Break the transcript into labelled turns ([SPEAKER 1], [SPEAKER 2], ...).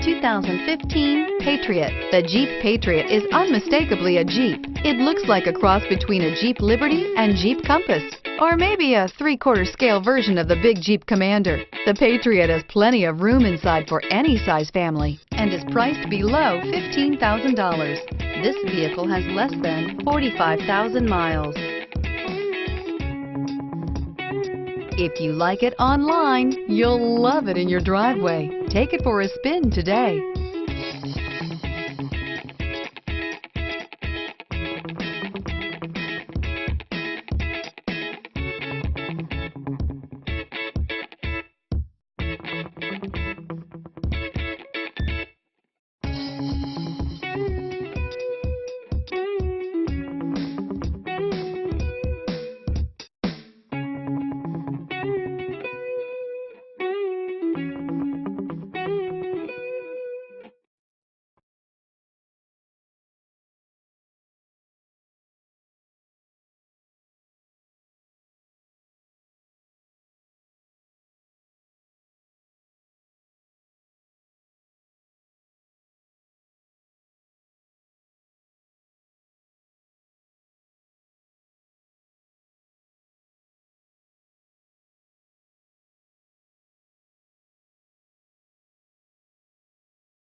[SPEAKER 1] 2015 Patriot. The Jeep Patriot is unmistakably a Jeep. It looks like a cross between a Jeep Liberty and Jeep Compass, or maybe a 3/4 scale version of the big Jeep Commander. The Patriot has plenty of room inside for any size family and is priced below $15,000. This vehicle has less than 45,000 miles. If you like it online, you'll love it in your driveway. Take it for a spin today.